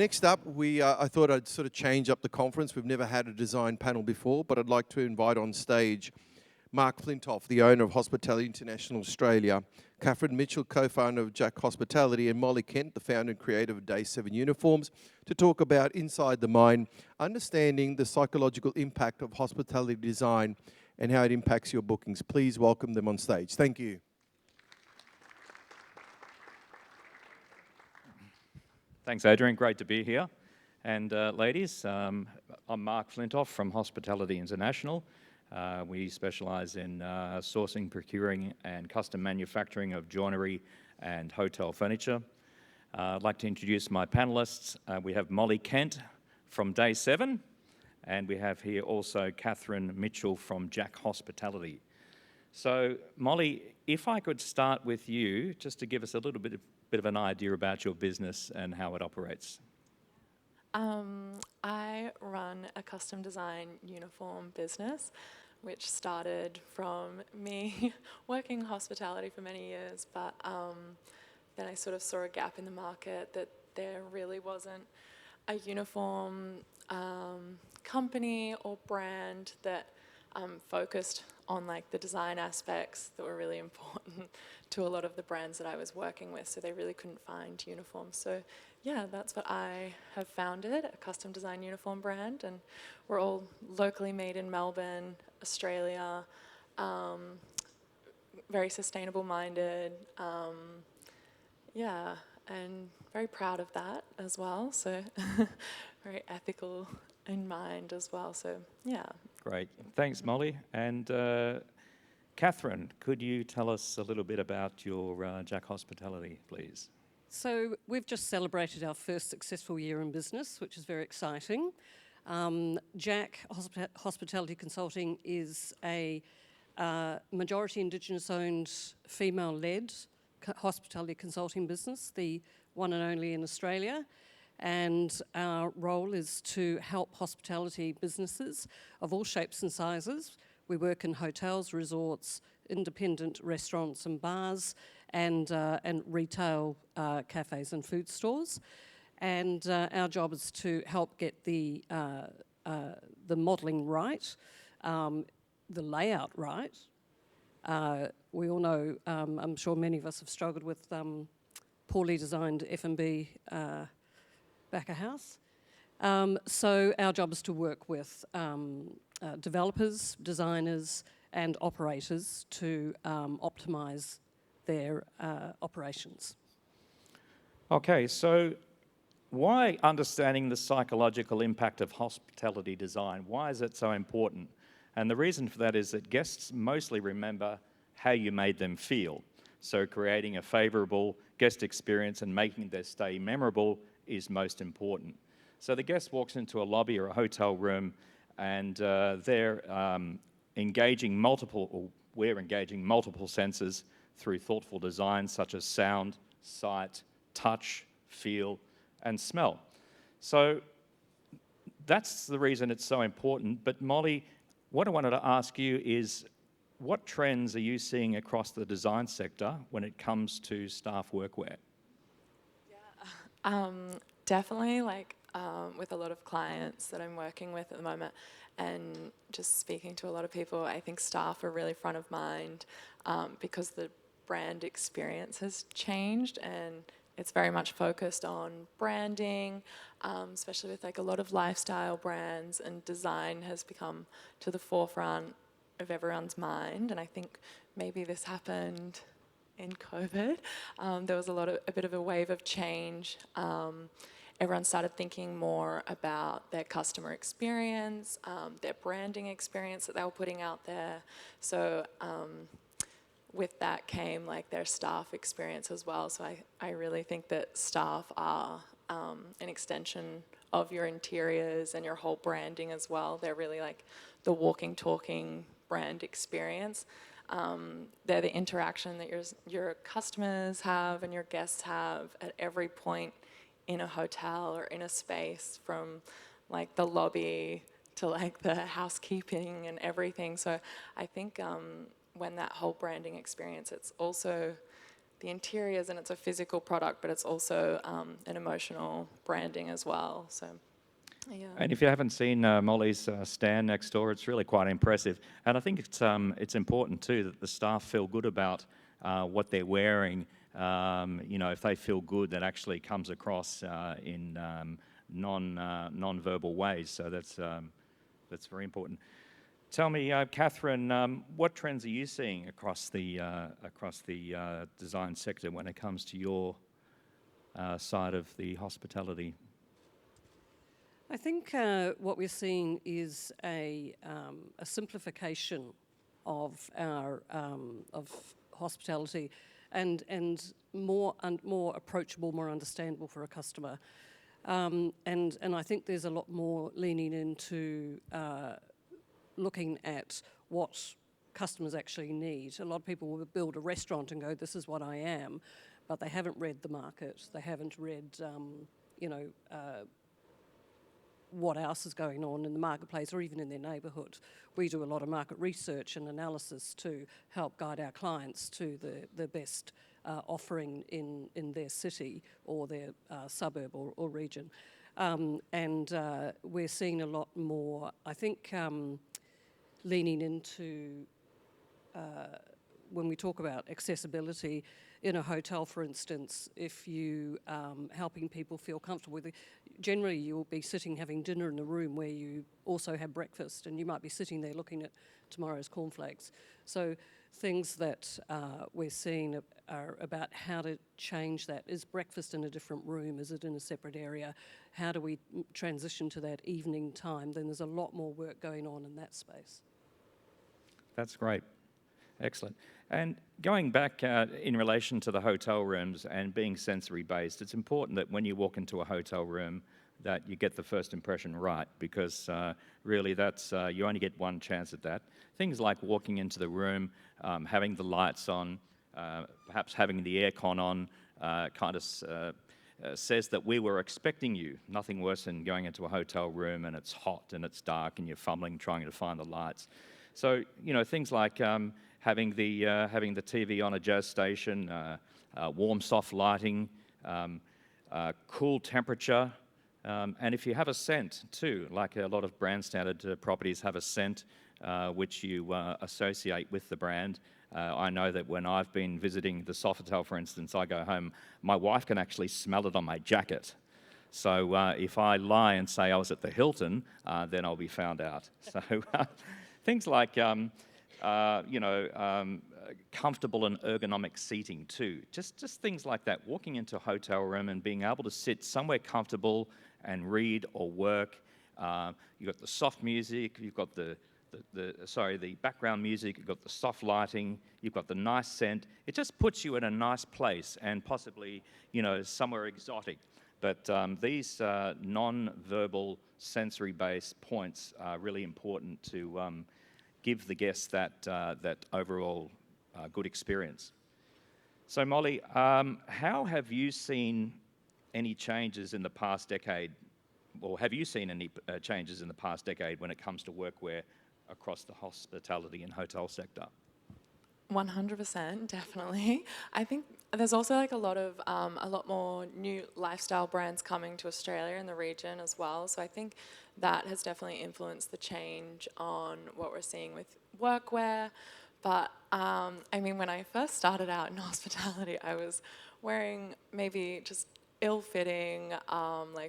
next up, I thought I'd sort of change up the conference. We've never had a design panel before, but I'd like to invite on stage Mark Flintoff, the owner of Hospitality International Australia, Catherine Mitchell, co-founder of Jack Hospitality, and Molly Kent, the founder and creator of Day 7 Uniforms, to talk about Inside the Mind, understanding the psychological impact of hospitality design and how it impacts your bookings. Please welcome them on stage. Thank you. Thanks, Adrian. Great to be here. And ladies, I'm Mark Flintoff from Hospitality International. We specialise in sourcing, procuring and custom manufacturing of joinery and hotel furniture. I'd like to introduce my panellists. We have Molly Kent from Day 7, and we have here also Catherine Mitchell from Jack Hospitality. So Molly, if I could start with you, just to give us a little bit of an idea about your business and how it operates. I run a custom design uniform business, which started from me working hospitality for many years, but then I sort of saw a gap in the market that there really wasn't a uniform company or brand that focused on like the design aspects that were really important to a lot of the brands that I was working with, so they really couldn't find uniforms. So yeah, that's what I have founded, a custom design uniform brand, and we're all locally made in Melbourne, Australia, very sustainable minded, yeah, and very proud of that as well, so very ethical in mind as well, so yeah. Great, thanks Molly. And Catherine, could you tell us a little bit about your Jack Hospitality, please? So we've just celebrated our first successful year in business, which is very exciting. Jack Hospitality Consulting is a majority Indigenous-owned, female-led hospitality consulting business, the one and only in Australia. And our role is to help hospitality businesses of all shapes and sizes. We work in hotels, resorts, independent restaurants and bars, and retail cafes and food stores. And our job is to help get the modelling right, the layout right. We all know, I'm sure many of us have struggled with poorly designed F&B back of house. So our job is to work with developers, designers and operators to optimise their operations. Okay, so why understanding the psychological impact of hospitality design? Why is it so important? And the reason for that is that guests mostly remember how you made them feel. So creating a favourable guest experience and making their stay memorable is most important. So the guest walks into a lobby or a hotel room and we're engaging multiple senses through thoughtful design such as sound, sight, touch, feel, and smell. So that's the reason it's so important. But Molly, what I wanted to ask you is, what trends are you seeing across the design sector when it comes to staff workwear? Yeah, definitely with a lot of clients that I'm working with at the moment and just speaking to a lot of people, I think staff are really front of mind because the brand experience has changed and it's very much focused on branding, especially with a lot of lifestyle brands, and design has become to the forefront of everyone's mind. And I think maybe this happened in COVID. There was a bit of a wave of change. Everyone started thinking more about their customer experience, their branding experience that they were putting out there. So with that came their staff experience as well. So I really think that staff are an extension of your interiors and your whole branding as well. They're really the walking, talking brand experience. They're the interaction that your customers have and your guests have at every point in a hotel or in a space, from the lobby to the housekeeping and everything. So I think when that whole branding experience, it's also the interiors, and it's a physical product, but it's also an emotional branding as well. So, yeah. And if you haven't seen Molly's stand next door, it's really quite impressive. And I think it's important too that the staff feel good about what they're wearing. If they feel good, that actually comes across in non-verbal ways. So that's very important. Tell me, Catherine, what trends are you seeing across the design sector when it comes to your side of the hospitality? I think what we're seeing is a simplification of our of hospitality, and more approachable, more understandable for a customer. And I think there's a lot more leaning into looking at what customers actually need. A lot of people will build a restaurant and go, "This is what I am," but they haven't read the market. They haven't read, what else is going on in the marketplace or even in their neighbourhood. We do a lot of market research and analysis to help guide our clients to the best offering in their city or their suburb or region. And we're seeing a lot more, I think, leaning into when we talk about accessibility in a hotel, for instance, if you helping people feel comfortable with it, generally you'll be sitting having dinner in a room where you also have breakfast, and you might be sitting there looking at tomorrow's cornflakes. So things that we're seeing are about how to change that. Is breakfast in a different room? Is it in a separate area? How do we transition to that evening time? Then there's a lot more work going on in that space. That's great. Excellent. And going back in relation to the hotel rooms and being sensory-based, it's important that when you walk into a hotel room that you get the first impression right, because really that's you only get one chance at that. Things like walking into the room, having the lights on, perhaps having the aircon on, kind of says that we were expecting you. Nothing worse than going into a hotel room and it's hot and it's dark and you're fumbling trying to find the lights. So, things like having the TV on a jazz station, warm, soft lighting, cool temperature, and if you have a scent too, like a lot of brand standard properties have a scent which you associate with the brand. I know that when I've been visiting the Sofitel, for instance, I go home, my wife can actually smell it on my jacket. So if I lie and say I was at the Hilton, then I'll be found out. So things like, comfortable and ergonomic seating too. Just things like that. Walking into a hotel room and being able to sit somewhere comfortable and read or work. You've got the soft music. You've got the background music. You've got the soft lighting. You've got the nice scent. It just puts you in a nice place and possibly, somewhere exotic. But these non-verbal sensory-based points are really important to give the guests that overall good experience. So Molly, how have you seen any changes in the past decade, or have you seen any changes in the past decade when it comes to workwear across the hospitality and hotel sector? 100%, definitely. I think there's also like a lot more new lifestyle brands coming to Australia and the region as well. So I think that has definitely influenced the change on what we're seeing with workwear. But when I first started out in hospitality, I was wearing maybe just ill-fitting,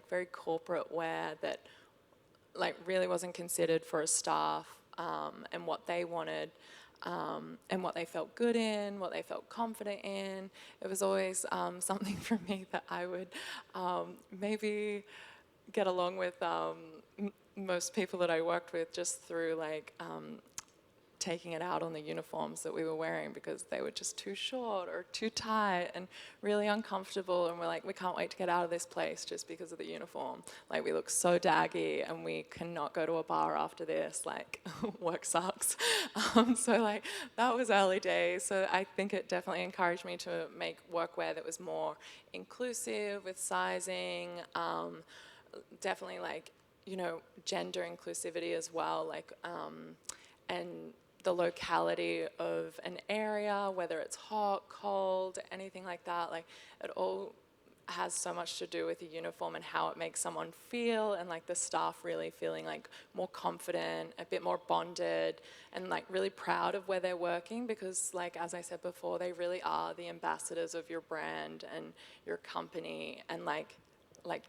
very corporate wear that really wasn't considered for a staff and what they wanted. And what they felt good in, what they felt confident in. It was always something for me that I would maybe get along with most people that I worked with just through taking it out on the uniforms that we were wearing because they were just too short or too tight and really uncomfortable, and we're like, we can't wait to get out of this place just because of the uniform. We look so daggy and we cannot go to a bar after this, work sucks. So that was early days. So I think it definitely encouraged me to make workwear that was more inclusive with sizing, definitely gender inclusivity as well, and the locality of an area, whether it's hot, cold, anything like that. Like, it all has so much to do with the uniform and how it makes someone feel, and like the staff really feeling like more confident, a bit more bonded, and like really proud of where they're working, because like, as I said before, they really are the ambassadors of your brand and your company. And like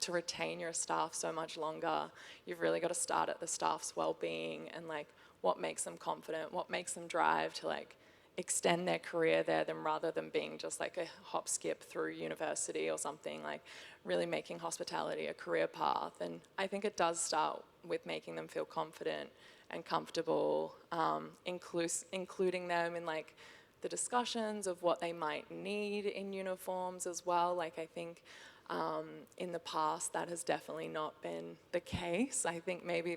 to retain your staff so much longer, you've really got to start at the staff's well-being and like what makes them confident, what makes them drive to like extend their career there, than rather than being just like a hop skip through university or something, like really making hospitality a career path. And I think it does start with making them feel confident and comfortable, including them in like the discussions of what they might need in uniforms as well. Like, I think in the past that has definitely not been the case. I think maybe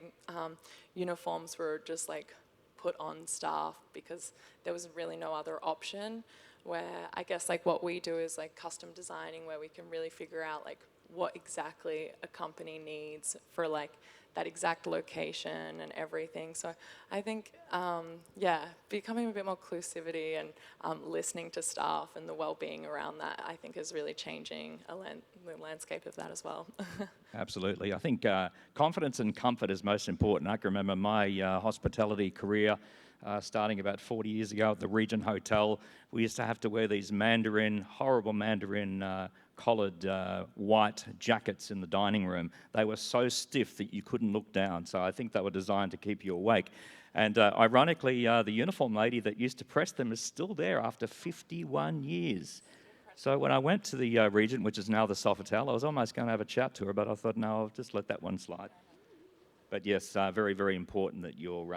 uniforms were just like put on staff because there was really no other option, where I guess like what we do is like custom designing, where we can really figure out like what exactly a company needs for like that exact location and everything. So I think, becoming a bit more inclusivity and listening to staff and the well-being around that, I think is really changing the landscape of that as well. Absolutely. I think confidence and comfort is most important. I can remember my hospitality career starting about 40 years ago at the Regent Hotel. We used to have to wear these horrible mandarin collared white jackets in the dining room. They were so stiff that you couldn't look down. So I think they were designed to keep you awake. And ironically, the uniform lady that used to press them is still there after 51 years. So when I went to the Regent, which is now the Sofitel, I was almost going to have a chat to her, but I thought, no, I'll just let that one slide. But yes, very, very important that your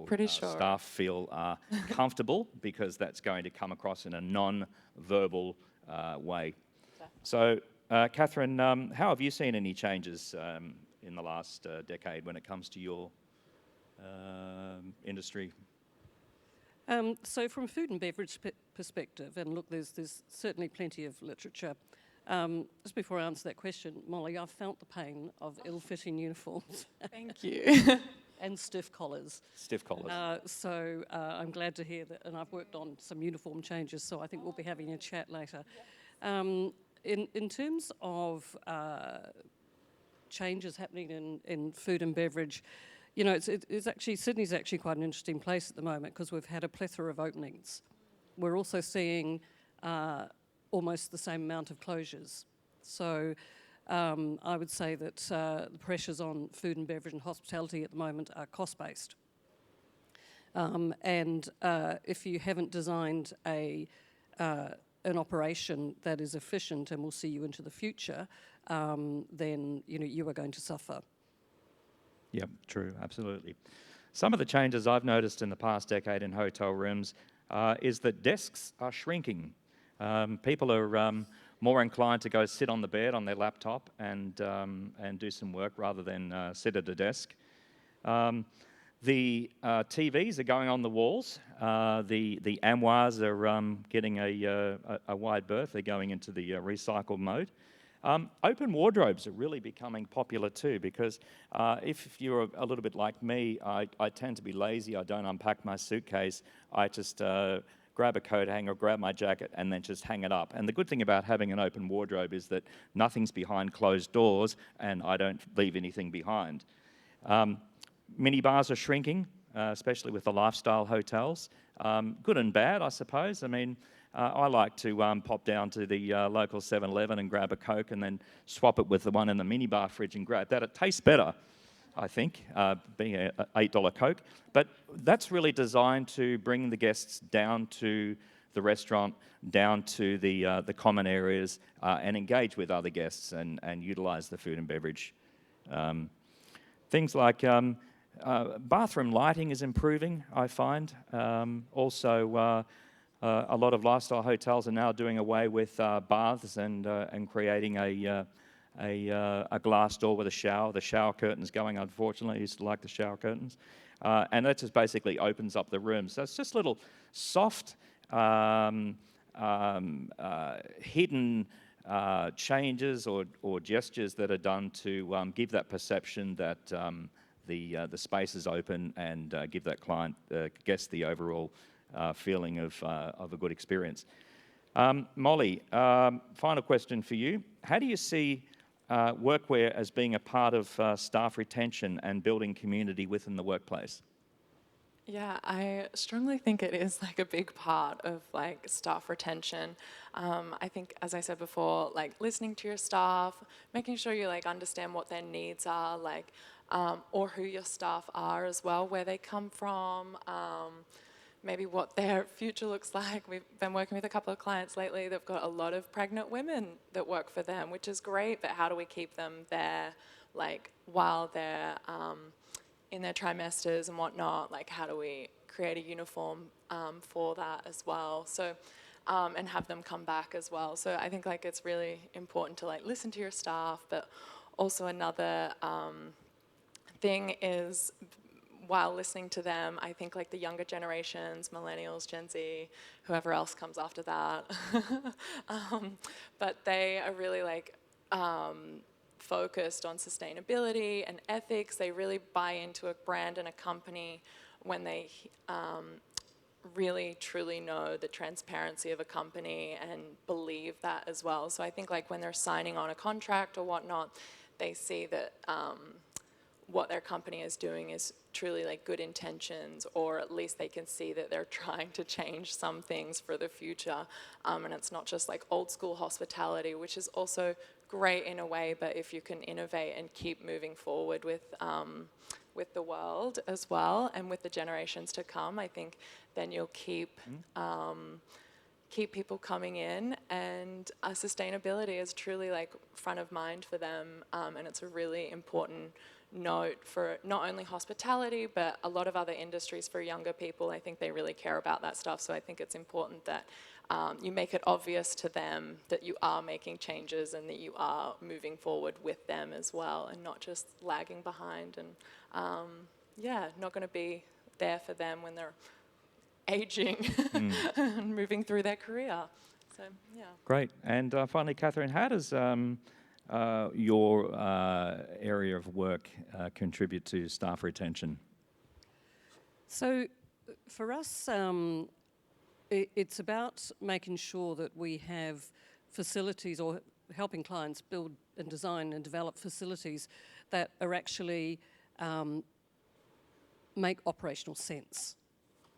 Pretty sure. staff feel comfortable, because that's going to come across in a non-verbal way. So, Catherine, how have you seen any changes in the last decade when it comes to your industry? So from a food and beverage perspective, and look, there's certainly plenty of literature. Just before I answer that question, Molly, I've felt the pain of ill-fitting uniforms. Thank you. And stiff collars. Stiff collars. So I'm glad to hear that, and I've worked on some uniform changes, so I think we'll be having a chat later. In terms of changes happening in food and beverage, you know, it's actually, Sydney's actually quite an interesting place at the moment, because we've had a plethora of openings. We're also seeing almost the same amount of closures. So I would say that the pressures on food and beverage and hospitality at the moment are cost-based. And if you haven't designed an operation that is efficient and will see you into the future, then you are going to suffer. Yeah, true, absolutely. Some of the changes I've noticed in the past decade in hotel rooms is that desks are shrinking. People are more inclined to go sit on the bed on their laptop and do some work rather than sit at a desk. The TVs are going on the walls. The armoires are getting a wide berth. They're going into the recycle mode. Open wardrobes are really becoming popular too, because if you're a little bit like me, I tend to be lazy. I don't unpack my suitcase. I just grab a coat hanger, grab my jacket, and then just hang it up. And the good thing about having an open wardrobe is that nothing's behind closed doors, and I don't leave anything behind. Minibars are shrinking, especially with the lifestyle hotels. Good and bad, I suppose. I mean, I like to pop down to the local 7-Eleven and grab a Coke and then swap it with the one in the minibar fridge and grab that. It tastes better, I think, being an $8 Coke. But that's really designed to bring the guests down to the restaurant, down to the common areas, and engage with other guests and utilise the food and beverage. Things like bathroom lighting is improving, I find. Also, a lot of lifestyle hotels are now doing away with baths and creating a glass door with a shower. The shower curtains going, unfortunately. I used to like the shower curtains. And that just basically opens up the room. So it's just little soft, hidden changes or gestures that are done to give that perception that the spaces open and give that client, guest, the overall feeling of a good experience. Molly, final question for you. How do you see workwear as being a part of staff retention and building community within the workplace? Yeah, I strongly think it is like a big part of like staff retention. I think, as I said before, like listening to your staff, making sure you like understand what their needs are, like, or who your staff are as well, where they come from, maybe what their future looks like. We've been working with a couple of clients lately. They've got a lot of pregnant women that work for them, which is great, but how do we keep them there, like, while they're in their trimesters and whatnot? Like, how do we create a uniform for that as well? So, and have them come back as well. So I think like it's really important to like listen to your staff, but also another thing is, while listening to them, I think like the younger generations, millennials, Gen Z, whoever else comes after that, but they are really like focused on sustainability and ethics. They really buy into a brand and a company when they really truly know the transparency of a company and believe that as well. So I think like when they're signing on a contract or whatnot, they see that what their company is doing is truly like good intentions, or at least they can see that they're trying to change some things for the future. And it's not just like old school hospitality, which is also great in a way, but if you can innovate and keep moving forward with the world as well and with the generations to come, I think then you'll keep people coming in, and sustainability is truly like front of mind for them, and it's a really important note for not only hospitality but a lot of other industries. For younger people, I think they really care about that stuff, so I think it's important that you make it obvious to them that you are making changes and that you are moving forward with them as well, and not just lagging behind and not going to be there for them when they're aging and moving through their career. So yeah. Great. And finally, Catherine, how does your area of work contribute to staff retention? So for us, it's about making sure that we have facilities, or helping clients build and design and develop facilities that are actually make operational sense.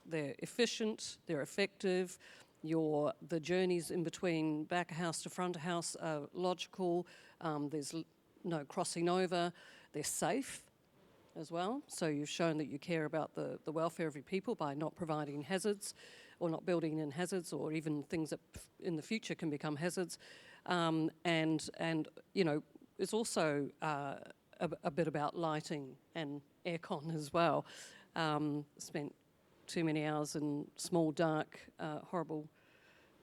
They're efficient, they're effective, the journeys in between back of house to front of house are logical, there's no crossing over, they're safe as well. So you've shown that you care about the welfare of your people by not providing hazards or not building in hazards, or even things that in the future can become hazards. And you know, it's also a bit about lighting and aircon as well. Spent too many hours in small, dark, horrible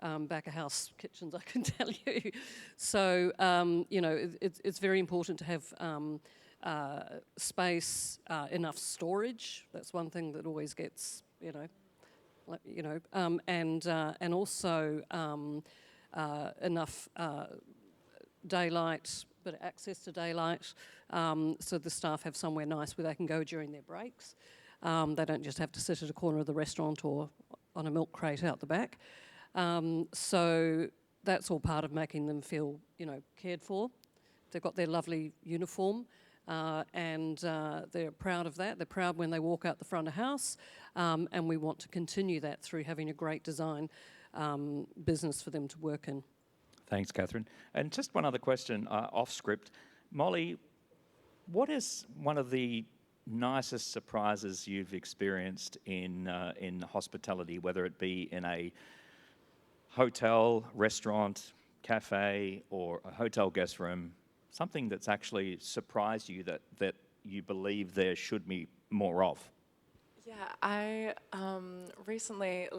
back-of-house kitchens, I can tell you. So, you know, it's very important to have space, enough storage. That's one thing that always gets, and also enough daylight, but access to daylight, so the staff have somewhere nice where they can go during their breaks. They don't just have to sit at a corner of the restaurant or on a milk crate out the back. So that's all part of making them feel, cared for. They've got their lovely uniform, and they're proud of that. They're proud when they walk out the front of house, and we want to continue that through having a great design business for them to work in. Thanks, Catherine. And just one other question off script. Molly, what is one of the nicest surprises you've experienced in hospitality, whether it be in a hotel, restaurant, cafe, or a hotel guest room? Something that's actually surprised you that you believe there should be more of? Yeah, I recently,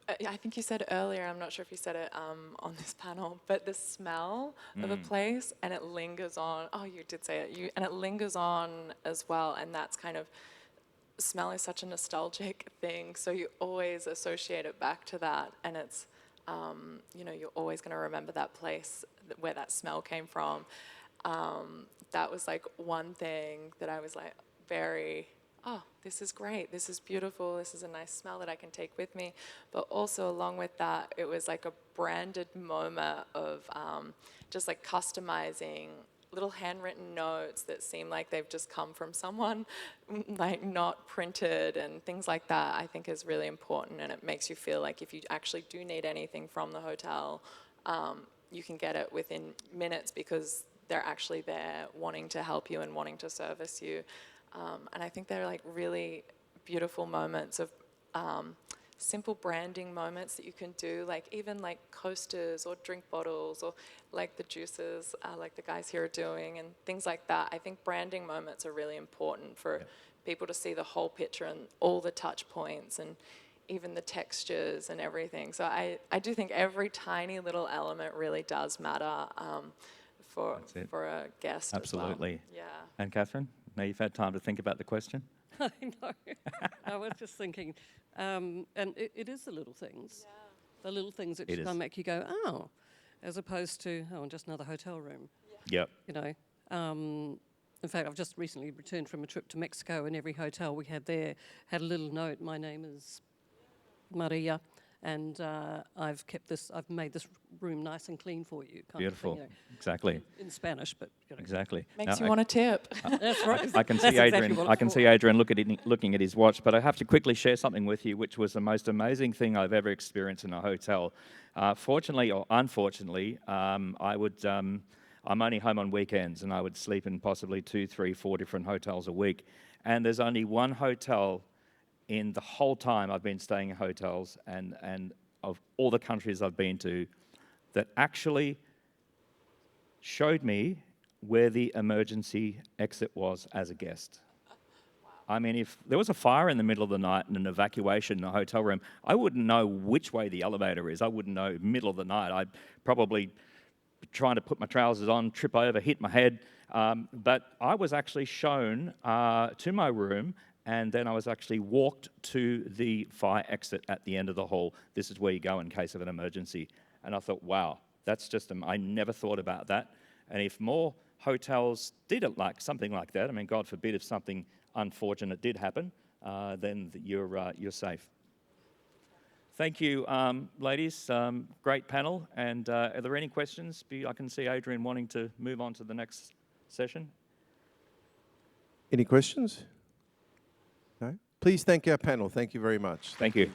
I think you said earlier, I'm not sure if you said it on this panel, but the smell of a place, and it lingers on. Oh, you did say it. And it lingers on as well, and that's kind of, smell is such a nostalgic thing, so you always associate it back to that, and it's, you're always going to remember that place where that smell came from. that was like one thing that I was like very, oh, this is great, this is beautiful, this is a nice smell that I can take with me. But also along with that, it was like a branded moment of just like customizing little handwritten notes that seem like they've just come from someone, like not printed, and things like that I think is really important, and it makes you feel like if you actually do need anything from the hotel, you can get it within minutes because they're actually there wanting to help you and wanting to service you. And I think they're like really beautiful moments of simple branding moments that you can do, like even like coasters or drink bottles or like the juices like the guys here are doing and things like that. I think branding moments are really important for people to see the whole picture and all the touch points and even the textures and everything. So I do think every tiny little element really does matter for a guest. Absolutely. As well. Yeah. And Catherine, now you've had time to think about the question. I know. I was just thinking, and it is the little things. Yeah. The little things that It just is. kind of make you go, oh, as opposed to, oh, just another hotel room, Yep. you know. In fact, I've just recently returned from a trip to Mexico, and every hotel we had there had a little note, my name is Maria, and I've made this room nice and clean for you. Kind Beautiful. Of thing, Exactly. in Spanish, but Exactly. Makes Now, you want a tip. that's right. I can see That's exactly Adrian. what I it's can for. see Adrian looking at his watch, but I have to quickly share something with you, which was the most amazing thing I've ever experienced in a hotel. Fortunately or unfortunately, I'm only home on weekends, and I would sleep in possibly 2, 3, 4 different hotels a week. And there's only one hotel in the whole time I've been staying in hotels, and of all the countries I've been to, that actually showed me where the emergency exit was as a guest. I mean, if there was a fire in the middle of the night and an evacuation in a hotel room, I wouldn't know which way the elevator is. I wouldn't know middle of the night. I'd probably be trying to put my trousers on, trip over, hit my head. But I was actually shown to my room, and then I was actually walked to the fire exit at the end of the hall. This is where you go in case of an emergency. And I thought, wow, that's just, I never thought about that. And if more hotels did it like something like that, I mean, God forbid if something unfortunate did happen, then you're safe. Thank you, ladies. Great panel. And are there any questions? I can see Adrian wanting to move on to the next session. Any questions? No? Please thank our panel. Thank you very much. Thank you.